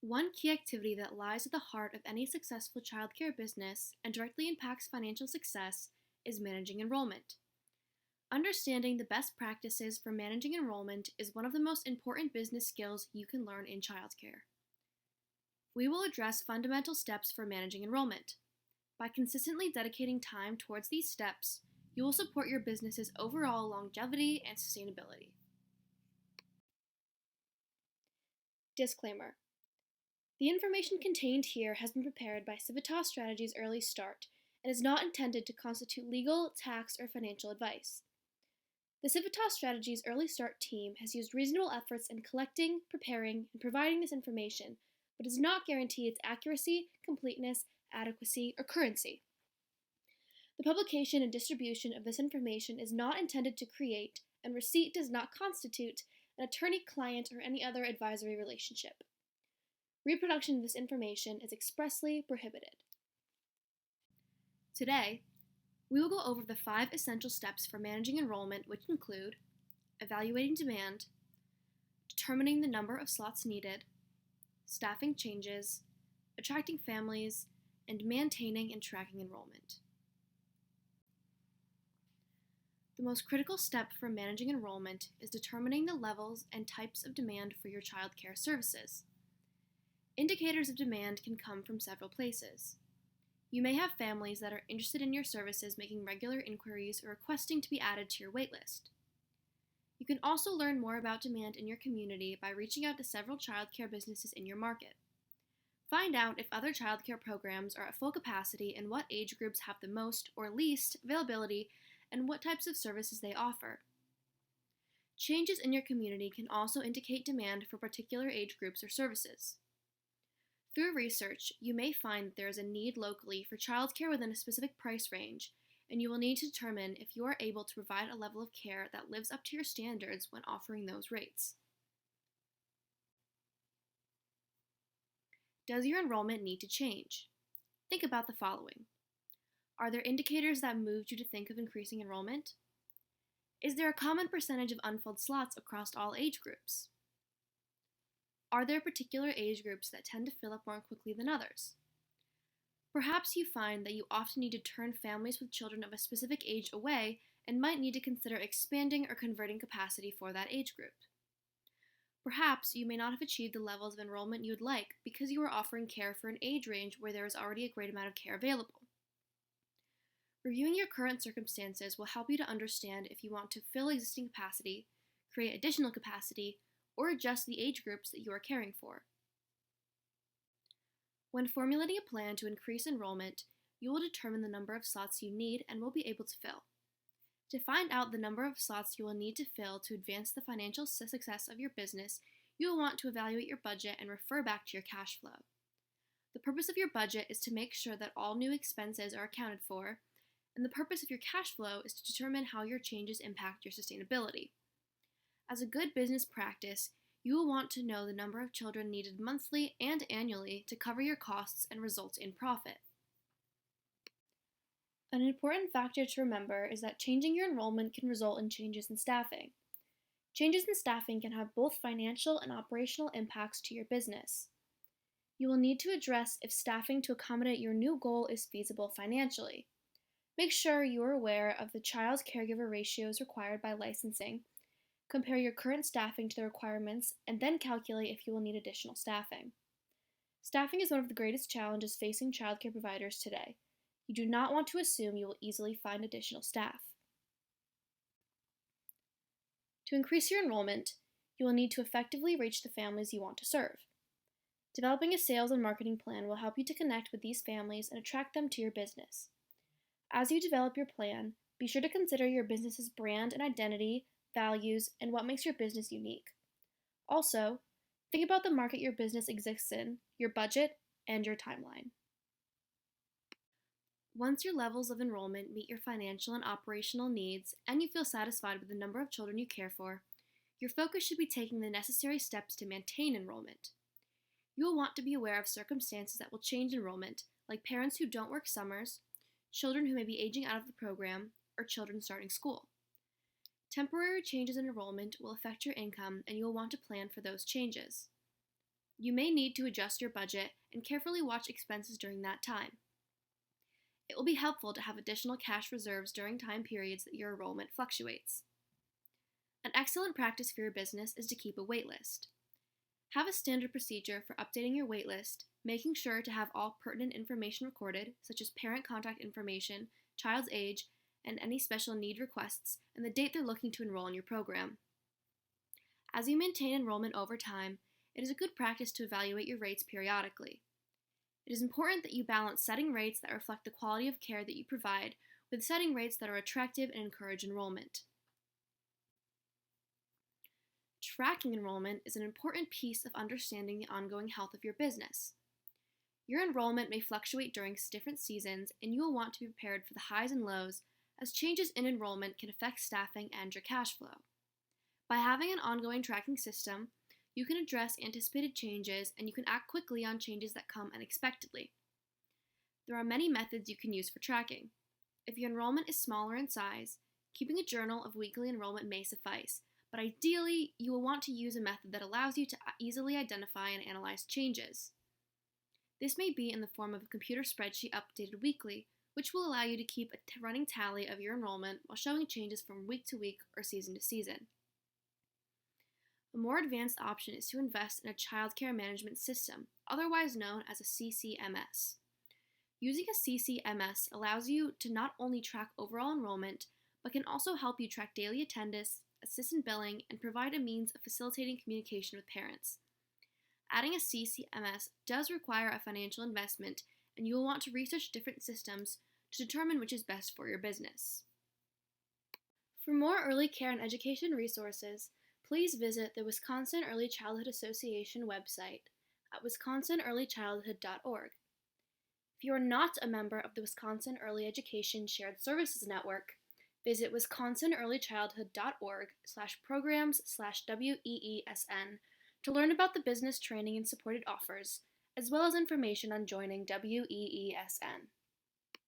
One key activity that lies at the heart of any successful childcare business and directly impacts financial success is managing enrollment. Understanding the best practices for managing enrollment is one of the most important business skills you can learn in childcare. We will address fundamental steps for managing enrollment. By consistently dedicating time towards these steps, you will support your business's overall longevity and sustainability. Disclaimer: the information contained here has been prepared by Civitas Strategies Early Start and is not intended to constitute legal, tax, or financial advice. The Civitas Strategies Early Start team has used reasonable efforts in collecting, preparing, and providing this information, but does not guarantee its accuracy, completeness, adequacy, or currency. The publication and distribution of this information is not intended to create, and receipt does not constitute, an attorney-client or any other advisory relationship. Reproduction of this information is expressly prohibited. Today, we will go over the 5 essential steps for managing enrollment, which include evaluating demand, determining the number of slots needed, staffing changes, attracting families, and maintaining and tracking enrollment. The most critical step for managing enrollment is determining the levels and types of demand for your child care services. Indicators of demand can come from several places. You may have families that are interested in your services making regular inquiries or requesting to be added to your waitlist. You can also learn more about demand in your community by reaching out to several childcare businesses in your market. Find out if other childcare programs are at full capacity and what age groups have the most or least availability and what types of services they offer. Changes in your community can also indicate demand for particular age groups or services. Through research, you may find that there is a need locally for childcare within a specific price range, and you will need to determine if you are able to provide a level of care that lives up to your standards when offering those rates. Does your enrollment need to change? Think about the following. Are there indicators that moved you to think of increasing enrollment? Is there a common percentage of unfilled slots across all age groups? Are there particular age groups that tend to fill up more quickly than others? Perhaps you find that you often need to turn families with children of a specific age away and might need to consider expanding or converting capacity for that age group. Perhaps you may not have achieved the levels of enrollment you would like because you are offering care for an age range where there is already a great amount of care available. Reviewing your current circumstances will help you to understand if you want to fill existing capacity, create additional capacity, or adjust the age groups that you are caring for. When formulating a plan to increase enrollment, you will determine the number of slots you need and will be able to fill. To find out the number of slots you will need to fill to advance the financial success of your business, you will want to evaluate your budget and refer back to your cash flow. The purpose of your budget is to make sure that all new expenses are accounted for, and the purpose of your cash flow is to determine how your changes impact your sustainability. As a good business practice, you will want to know the number of children needed monthly and annually to cover your costs and result in profit. An important factor to remember is that changing your enrollment can result in changes in staffing. Changes in staffing can have both financial and operational impacts to your business. You will need to address if staffing to accommodate your new goal is feasible financially. Make sure you are aware of the child-caregiver ratios required by licensing. Compare your current staffing to the requirements, and then calculate if you will need additional staffing. Staffing is one of the greatest challenges facing childcare providers today. You do not want to assume you will easily find additional staff. To increase your enrollment, you will need to effectively reach the families you want to serve. Developing a sales and marketing plan will help you to connect with these families and attract them to your business. As you develop your plan, be sure to consider your business's brand and identity, values, and what makes your business unique. Also, think about the market your business exists in, your budget, and your timeline. Once your levels of enrollment meet your financial and operational needs, and you feel satisfied with the number of children you care for, your focus should be taking the necessary steps to maintain enrollment. You will want to be aware of circumstances that will change enrollment, like parents who don't work summers, children who may be aging out of the program, or children starting school. Temporary changes in enrollment will affect your income, and you will want to plan for those changes. You may need to adjust your budget and carefully watch expenses during that time. It will be helpful to have additional cash reserves during time periods that your enrollment fluctuates. An excellent practice for your business is to keep a waitlist. Have a standard procedure for updating your waitlist, making sure to have all pertinent information recorded, such as parent contact information, child's age, and any special need requests, and the date they're looking to enroll in your program. As you maintain enrollment over time, it is a good practice to evaluate your rates periodically. It is important that you balance setting rates that reflect the quality of care that you provide with setting rates that are attractive and encourage enrollment. Tracking enrollment is an important piece of understanding the ongoing health of your business. Your enrollment may fluctuate during different seasons, and you will want to be prepared for the highs and lows, as changes in enrollment can affect staffing and your cash flow. By having an ongoing tracking system, you can address anticipated changes and you can act quickly on changes that come unexpectedly. There are many methods you can use for tracking. If your enrollment is smaller in size, keeping a journal of weekly enrollment may suffice, but ideally, you will want to use a method that allows you to easily identify and analyze changes. This may be in the form of a computer spreadsheet updated weekly, which will allow you to keep a running tally of your enrollment while showing changes from week to week or season to season. A more advanced option is to invest in a child care management system, otherwise known as a CCMS. Using a CCMS allows you to not only track overall enrollment, but can also help you track daily attendance, assist in billing, and provide a means of facilitating communication with parents. Adding a CCMS does require a financial investment, and you will want to research different systems to determine which is best for your business. For more early care and education resources, please visit the Wisconsin Early Childhood Association website at wisconsinearlychildhood.org. If you are not a member of the Wisconsin Early Education Shared Services Network, visit wisconsinearlychildhood.org/programs/WEESN to learn about the business training and support it offers, as well as information on joining WEESN.